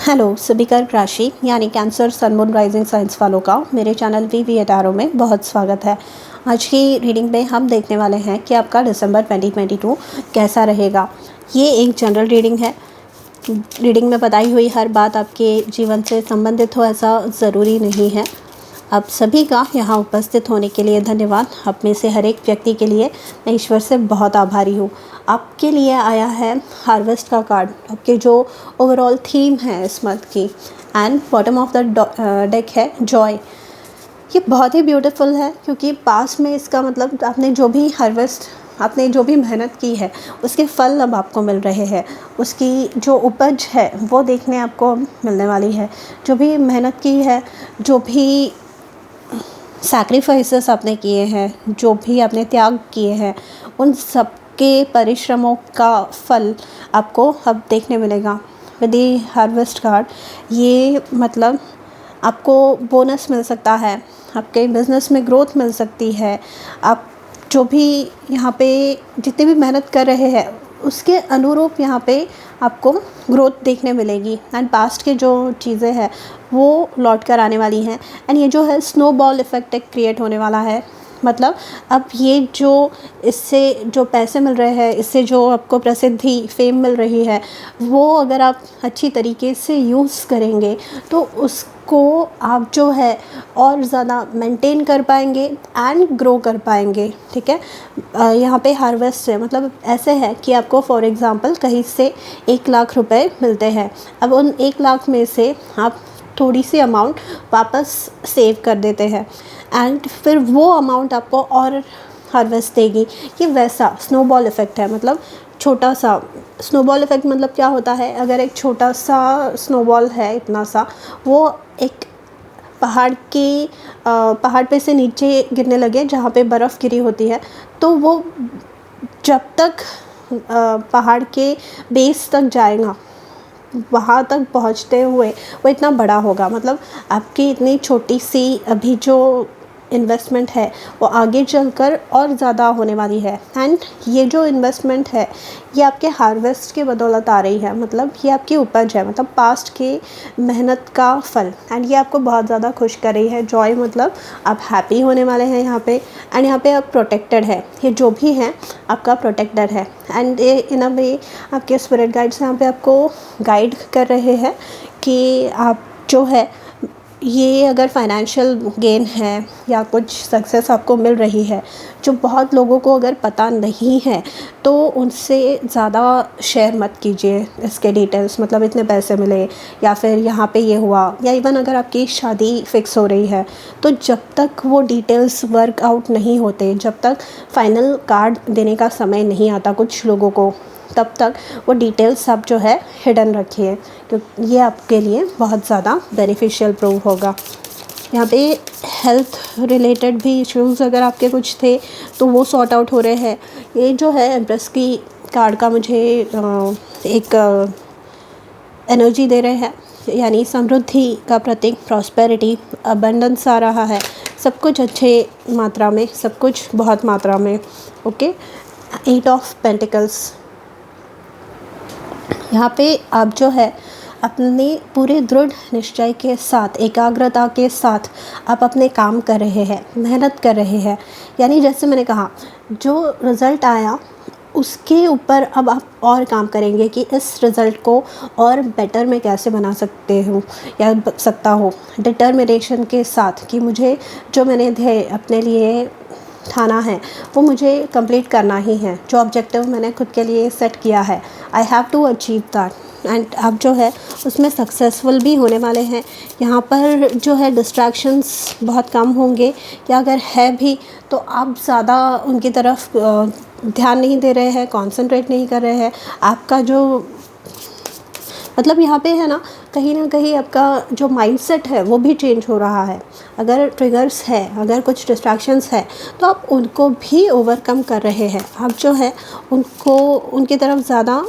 Hello सभी कर्क राशि यानी cancer sun moon rising signs वालों का मेरे चैनल वी टैरो में बहुत स्वागत है। आज की रीडिंग में हम देखने वाले हैं कि आपका दिसंबर 2022 कैसा रहेगा। ये एक जनरल रीडिंग है। रीडिंग में बताई हुई हर बात आपके जीवन से संबंधित हो ऐसा ज़रूरी नहीं है। आप सभी का यहाँ उपस्थित होने के लिए धन्यवाद। आप में से हर एक व्यक्ति के लिए मैं ईश्वर से बहुत आभारी हूँ। आपके लिए आया है हार्वेस्ट का कार्ड, आपके जो ओवरऑल थीम है इस मंथ की, and bottom of the deck है जॉय। ये बहुत ही ब्यूटीफुल है क्योंकि पास में इसका मतलब आपने जो भी हार्वेस्ट, आपने जो भी मेहनत की है उसके फल अब आपको मिल रहे हैं। उसकी जो उपज है वो देखने आपको मिलने वाली है। जो भी मेहनत की है, जो भी सैक्रिफाइसेस आपने किए हैं, जो भी आपने त्याग किए हैं, उन सब के परिश्रमों का फल आपको अब देखने मिलेगा। विद द हार्वेस्ट कार्ड ये मतलब आपको बोनस मिल सकता है, आपके बिज़नेस में ग्रोथ मिल सकती है। आप जो भी यहाँ पे जितनी भी मेहनत कर रहे हैं उसके अनुरूप यहाँ पे आपको ग्रोथ देखने मिलेगी। एंड पास्ट के जो चीज़ें हैं वो लौट कर आने वाली हैं। एंड ये जो है स्नोबॉल इफ़ेक्ट एक क्रिएट होने वाला है। मतलब अब ये जो इससे जो पैसे मिल रहे हैं, इससे जो आपको प्रसिद्धि फेम मिल रही है, वो अगर आप अच्छी तरीके से यूज़ करेंगे तो उसको आप जो है और ज़्यादा मेंटेन कर पाएंगे एंड ग्रो कर पाएंगे। ठीक है। यहाँ पे हार्वेस्ट है मतलब ऐसे है कि आपको फॉर एग्ज़ाम्पल कहीं से 1 लाख रुपए मिलते हैं। अब उन 1 लाख में से आप थोड़ी सी अमाउंट वापस सेव कर देते हैं एंड फिर वो अमाउंट आपको और हार्वेस्ट देगी। ये वैसा स्नोबॉल इफ़ेक्ट है। मतलब छोटा सा स्नोबॉल इफ़ेक्ट मतलब क्या होता है, अगर एक छोटा सा स्नोबॉल है इतना सा, वो एक पहाड़ पे से नीचे गिरने लगे जहाँ पे बर्फ़ गिरी होती है, तो वो जब तक पहाड़ के बेस तक जाएगा, वहाँ तक पहुँचते हुए वो इतना बड़ा होगा। मतलब आपकी इतनी छोटी सी अभी जो इन्वेस्टमेंट है वो आगे चलकर और ज़्यादा होने वाली है। एंड ये जो इन्वेस्टमेंट है ये आपके हार्वेस्ट के बदौलत आ रही है। मतलब ये आपकी उपज है, मतलब पास्ट के मेहनत का फल। एंड ये आपको बहुत ज़्यादा खुश कर रही है। जॉय मतलब आप हैप्पी होने वाले हैं यहाँ पे। एंड यहाँ पे आप प्रोटेक्टेड है, ये जो भी है आपका प्रोटेक्टर है। एंड ये इन अ वे आपके स्पिरिट गाइड्स यहाँ पे आपको गाइड कर रहे हैं कि आप जो है ये अगर फाइनेंशियल गेन है या कुछ सक्सेस आपको मिल रही है जो बहुत लोगों को अगर पता नहीं है, तो उनसे ज़्यादा शेयर मत कीजिए इसके डिटेल्स। मतलब इतने पैसे मिले या फिर यहाँ पे ये हुआ, या इवन अगर आपकी शादी फिक्स हो रही है, तो जब तक वो डिटेल्स वर्क आउट नहीं होते, जब तक फाइनल कार्ड देने का समय नहीं आता कुछ लोगों को, तब तक वो डिटेल्स आप जो है हिडन रखिए क्योंकि ये आपके लिए बहुत ज़्यादा बेनिफिशियल प्रूव होगा। यहाँ पे हेल्थ रिलेटेड भी इश्यूज़ अगर आपके कुछ थे तो वो सॉर्ट आउट हो रहे हैं। ये जो है एम्प्रेस की कार्ड का मुझे एक एनर्जी दे रहे हैं, यानी समृद्धि का प्रतीक, प्रॉस्पेरिटी, अबंडेंस आ रहा है। सब कुछ अच्छे मात्रा में, सब कुछ बहुत मात्रा में। ओके। 8 ऑफ पेंटिकल्स, यहाँ पे आप जो है अपने पूरे दृढ़ निश्चय के साथ, एकाग्रता के साथ आप अपने काम कर रहे हैं, मेहनत कर रहे हैं। यानी जैसे मैंने कहा जो रिज़ल्ट आया उसके ऊपर अब आप और काम करेंगे कि इस रिज़ल्ट को और बेटर मैं कैसे बना सकते हूँ या सकता हो, डिटर्मिनेशन के साथ कि मुझे जो मैंने ध्येय अपने लिए ठाना है वो मुझे कंप्लीट करना ही है। जो ऑब्जेक्टिव मैंने खुद के लिए सेट किया है, I have to achieve that. And आप जो है उसमें सक्सेसफुल भी होने वाले हैं। यहाँ पर जो है डिस्ट्रैक्शंस बहुत कम होंगे, या अगर है भी तो आप ज़्यादा उनकी तरफ ध्यान नहीं दे रहे हैं, कॉन्सेंट्रेट नहीं कर रहे हैं। आपका जो मतलब यहाँ पे है ना कहीं आपका जो माइंडसेट है वो भी चेंज हो रहा है। अगर ट्रिगर्स है, अगर कुछ डिस्ट्रैक्शंस है, तो आप उनको भी ओवरकम कर रहे हैं। आप जो है उनको उनकी तरफ ज़्यादा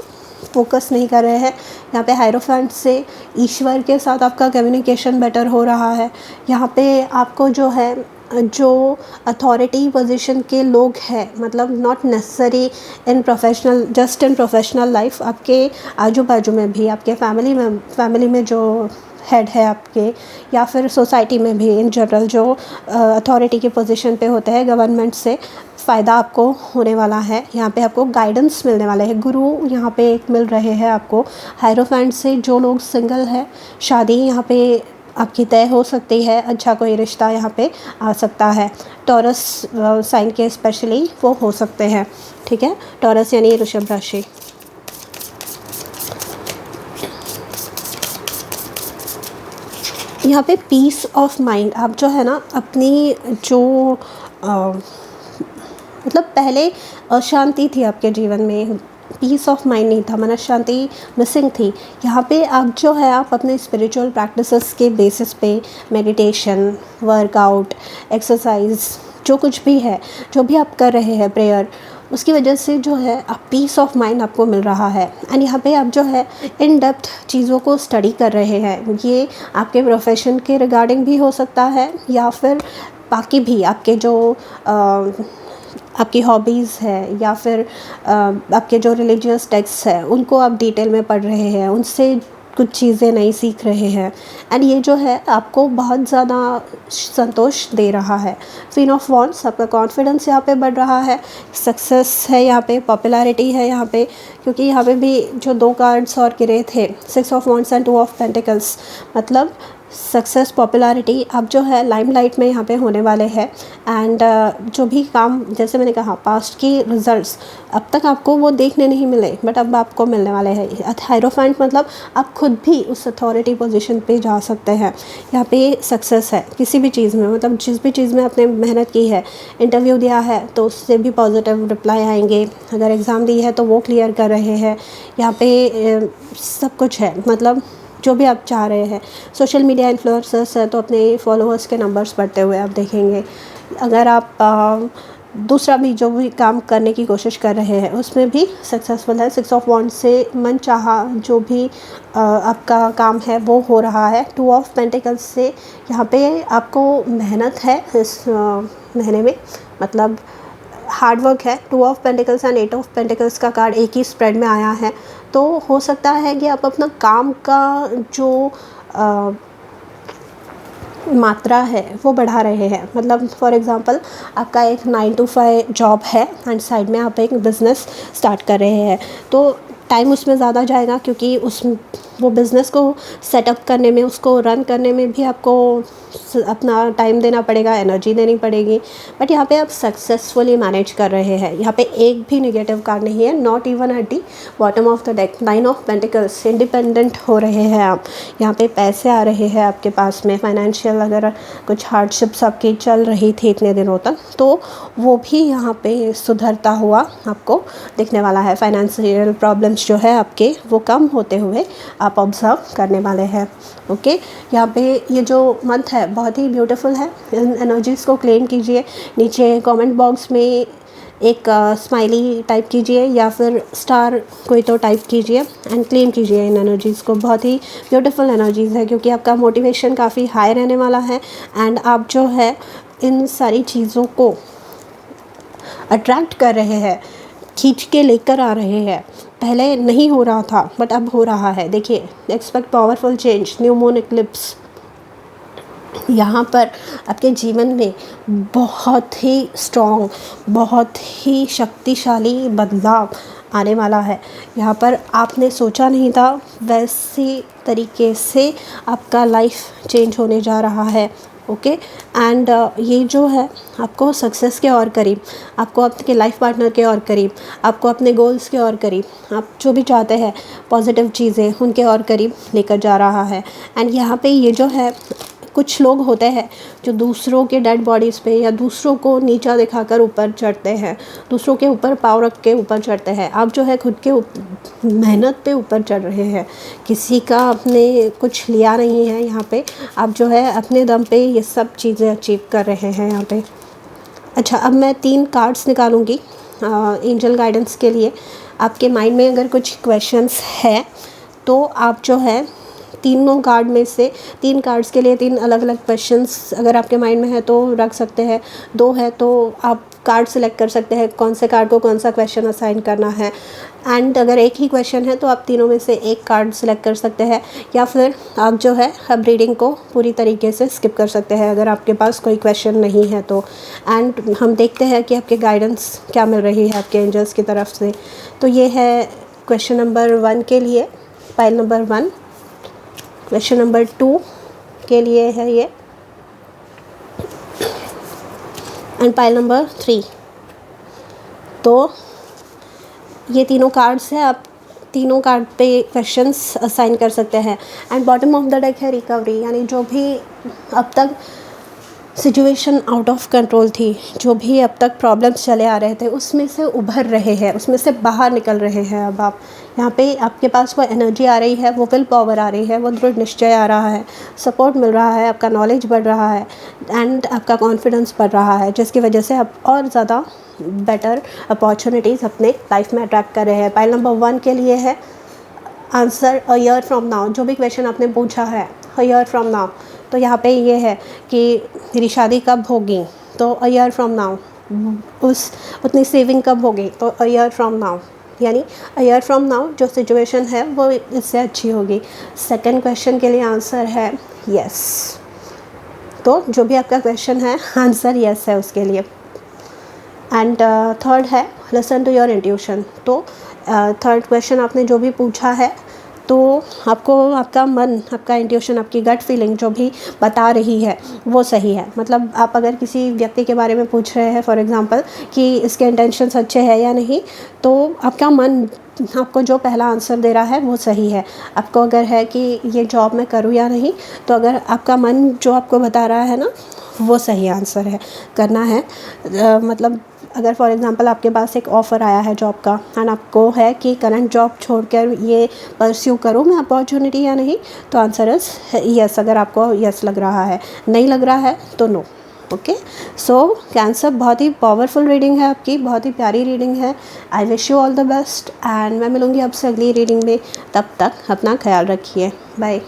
फोकस नहीं कर रहे हैं। यहाँ पे हायरोफेंट से ईश्वर के साथ आपका कम्युनिकेशन बेटर हो रहा है। यहाँ पे आपको जो है जो अथॉरिटी पोजीशन के लोग हैं, मतलब not necessary in professional, just in professional life, आपके आजू बाजू में भी, आपके फैमिली में जो हेड है आपके, या फिर सोसाइटी में भी इन जनरल जो अथॉरिटी के पोजीशन पे होते हैं, गवर्नमेंट से फ़ायदा आपको होने वाला है। यहाँ पे आपको गाइडेंस मिलने वाले हैं, गुरु यहाँ पे एक मिल रहे हैं आपको। हायरोफेंट से जो लोग सिंगल है, शादी यहाँ पे आपकी तय हो सकती है, अच्छा कोई रिश्ता यहाँ पे आ सकता है। टॉरस साइन के स्पेशली वो हो सकते हैं, ठीक है। टॉरस यानी वृषभ राशि। यहाँ पे पीस ऑफ माइंड, आप जो है ना अपनी जो मतलब पहले अशांति थी आपके जीवन में, पीस ऑफ माइंड नहीं था, मन शांति मिसिंग थी। यहाँ पे आप जो है आप अपने स्पिरिचुअल प्रैक्टिसेस के बेसिस पे, मेडिटेशन, वर्कआउट, एक्सरसाइज, जो कुछ भी है, जो भी आप कर रहे हैं, प्रेयर, उसकी वजह से जो है आप पीस ऑफ माइंड आपको मिल रहा है। एंड यहाँ पे आप जो है इन डेप्थ चीज़ों को स्टडी कर रहे हैं। ये आपके प्रोफेशन के रिगार्डिंग भी हो सकता है, या फिर बाकी भी आपके जो आपकी हॉबीज़ है, या फिर आपके जो रिलीजियस टेक्स्ट है उनको आप डिटेल में पढ़ रहे हैं, उनसे कुछ चीज़ें नई सीख रहे हैं। एंड ये जो है आपको बहुत ज़्यादा संतोष दे रहा है। क्वीन ऑफ वॉन्ड्स, आपका कॉन्फिडेंस यहाँ पे बढ़ रहा है, सक्सेस है यहाँ पे, पॉपुलैरिटी है यहाँ पे, क्योंकि यहाँ पे भी जो 2 कार्ड्स और गिरे थे, 6 of wands and 2 of pentacles, मतलब सक्सेस, पॉपुलैरिटी, अब जो है लाइमलाइट में यहाँ पे होने वाले हैं। एंड जो भी काम, जैसे मैंने कहा, पास्ट की रिजल्ट्स अब तक आपको वो देखने नहीं मिले, बट अब आपको मिलने वाले हैं। हायरोफेंट मतलब आप खुद भी उस अथॉरिटी पोजीशन पे जा सकते हैं। यहाँ पे सक्सेस है किसी भी चीज़ में, मतलब जिस भी चीज़ में आपने मेहनत की है, इंटरव्यू दिया है तो उससे भी पॉजिटिव रिप्लाई आएंगे, अगर एग्ज़ाम दी है तो वो क्लियर कर रहे हैं। यहाँ पे सब कुछ है, मतलब जो भी आप चाह रहे हैं। सोशल मीडिया इन्फ्लुएंसर्स है तो अपने फॉलोअर्स के नंबर्स बढ़ते हुए आप देखेंगे। अगर आप दूसरा भी जो भी काम करने की कोशिश कर रहे हैं उसमें भी सक्सेसफुल है। 6 ऑफ वॉन्ड्स से मन चाहा जो भी आपका काम है वो हो रहा है। 2 ऑफ पेंटिकल्स से यहाँ पे आपको मेहनत है इस महीने में, मतलब हार्ड वर्क है। 2 of pentacles and 8 of pentacles का कार्ड एक ही स्प्रेड में आया है, तो हो सकता है कि आप अपना काम का जो मात्रा है वो बढ़ा रहे हैं। मतलब फॉर एग्ज़ाम्पल आपका एक 9 to 5 जॉब है एंड साइड में आप एक बिज़नेस स्टार्ट कर रहे हैं, तो टाइम उसमें ज़्यादा जाएगा, क्योंकि वो बिज़नेस को सेटअप करने में, उसको रन करने में भी आपको अपना टाइम देना पड़ेगा, एनर्जी देनी पड़ेगी। बट यहाँ पे आप सक्सेसफुली मैनेज कर रहे हैं। यहाँ पे एक भी नेगेटिव कार्ड नहीं है, not even at the bottom of the deck. 9 of pentacles, independent हो रहे हैं आप। यहाँ पे पैसे आ रहे हैं आपके पास में, फाइनेंशियल अगर कुछ हार्डशिप्स आपकी चल रही थी इतने दिनों तक, तो वो भी यहाँ पे सुधरता हुआ आपको दिखने वाला है। फाइनेंशियल प्रॉब्लम्स जो है आपके वो कम होते हुए आप ऑब्जर्व करने वाले हैं। ओके, यहाँ पे ये जो मंथ है बहुत ही ब्यूटीफुल है। इन एनर्जीज़ को क्लेम कीजिए। नीचे कमेंट बॉक्स में एक स्माइली टाइप कीजिए, या फिर स्टार कोई तो टाइप कीजिए एंड क्लेम कीजिए इन एनर्जीज़ को। बहुत ही ब्यूटीफुल एनर्जीज़ है, क्योंकि आपका मोटिवेशन काफ़ी हाई रहने वाला है एंड आप जो है इन सारी चीज़ों को अट्रैक्ट कर रहे हैं, खींच के लेकर आ रहे हैं। पहले नहीं हो रहा था बट अब हो रहा है। देखिए, expect powerful change, new moon Eclipse. यहाँ पर आपके जीवन में बहुत ही स्ट्रॉन्ग, बहुत ही शक्तिशाली बदलाव आने वाला है। यहाँ पर आपने सोचा नहीं था वैसे तरीके से आपका लाइफ चेंज होने जा रहा है। ओके, एंड ये जो है आपको सक्सेस के और करीब, आपको आपके लाइफ पार्टनर के और करीब, आपको अपने गोल्स के और करीब, आप जो भी चाहते हैं पॉजिटिव चीज़ें उनके और करीब लेकर जा रहा है। एंड यहाँ पे ये जो है, कुछ लोग होते हैं जो दूसरों के डेड बॉडीज़ पे या दूसरों को नीचा दिखाकर ऊपर चढ़ते हैं, दूसरों के ऊपर पाँव रख के ऊपर चढ़ते हैं। आप जो है खुद के मेहनत पे ऊपर चढ़ रहे हैं, किसी का आपने कुछ लिया नहीं है। यहाँ पे आप जो है अपने दम पे ये सब चीज़ें अचीव कर रहे हैं यहाँ पे। अच्छा, अब मैं 3 कार्ड्स निकालूंगी एंजल गाइडेंस के लिए। आपके माइंड में अगर कुछ क्वेश्चंस है तो आप जो है तीनों कार्ड में से 3 कार्ड्स के लिए 3 अलग अलग क्वेश्चंस अगर आपके माइंड में है तो रख सकते हैं। 2 है तो आप कार्ड सेलेक्ट कर सकते हैं कौन से कार्ड को कौन सा क्वेश्चन असाइन करना है। एंड अगर एक ही क्वेश्चन है तो आप तीनों में से एक कार्ड सेलेक्ट कर सकते हैं, या फिर आप जो है अब रीडिंग को पूरी तरीके से स्किप कर सकते हैं अगर आपके पास कोई क्वेश्चन नहीं है तो। एंड हम देखते हैं कि आपके गाइडेंस क्या मिल रही है आपके एंजल्स की तरफ से। तो ये है क्वेश्चन नंबर 1 के लिए, पाइल नंबर 1। क्वेश्चन नंबर 2 के लिए है ये, एंड पाइल नंबर 3। तो ये तीनों कार्ड्स हैं, आप तीनों कार्ड पे क्वेश्चंस असाइन कर सकते हैं। And bottom of the deck है रिकवरी, यानी जो भी अब तक सिचुएशन आउट ऑफ कंट्रोल थी, जो भी अब तक प्रॉब्लम्स चले आ रहे थे उसमें से उभर रहे हैं, उसमें से बाहर निकल रहे हैं। अब आप यहाँ पे आपके पास वो एनर्जी आ रही है, वो विल पावर आ रही है, वो दृढ़ निश्चय आ रहा है, सपोर्ट मिल रहा है, आपका नॉलेज बढ़ रहा है एंड आपका कॉन्फिडेंस बढ़ रहा है, जिसकी वजह से आप और ज़्यादा बेटर अपॉर्चुनिटीज़ अपने लाइफ में अट्रैक्ट कर रहे हैं। पाइल नंबर 1 के लिए है answer a year from now. जो भी क्वेश्चन आपने पूछा है अ ईयर फ्रॉम नाउ, तो यहाँ पे ये है कि मेरी शादी कब होगी, तो अ ईयर फ्रॉम नाउ। उतनी सेविंग कब होगी, तो अ ईयर फ्रॉम नाउ, यानी अ ईयर फ्रॉम नाउ जो सिचुएशन है वो इससे अच्छी होगी। सेकंड क्वेश्चन के लिए आंसर है यस। तो जो भी आपका क्वेश्चन है आंसर यस है उसके लिए। एंड थर्ड है लिसन टू योर इंट्यूशन। तो थर्ड क्वेश्चन आपने जो भी पूछा है तो आपको आपका मन, आपका इंट्यूशन, आपकी गट फीलिंग जो भी बता रही है वो सही है। मतलब आप अगर किसी व्यक्ति के बारे में पूछ रहे हैं फॉर एग्जांपल कि इसके इंटेंशंस अच्छे हैं या नहीं, तो आपका मन आपको जो पहला आंसर दे रहा है वो सही है। आपको अगर है कि ये जॉब मैं करूँ या नहीं, तो अगर आपका मन जो आपको बता रहा है ना वो सही आंसर है, करना है। मतलब अगर फॉर एग्जांपल आपके पास एक ऑफ़र आया है जॉब का एंड आपको है कि करंट जॉब छोड़कर ये परस्यू करूँ मैं अपॉर्चुनिटी या नहीं, तो आंसर इज़ यस। अगर आपको यस लग रहा है, नहीं लग रहा है तो नो। ओके, सो कैंसर, बहुत ही पावरफुल रीडिंग है आपकी, बहुत ही प्यारी रीडिंग है। I wish you all the best and मैं मिलूँगी आपसे अगली रीडिंग में। तब तक अपना ख्याल रखिए, बाय।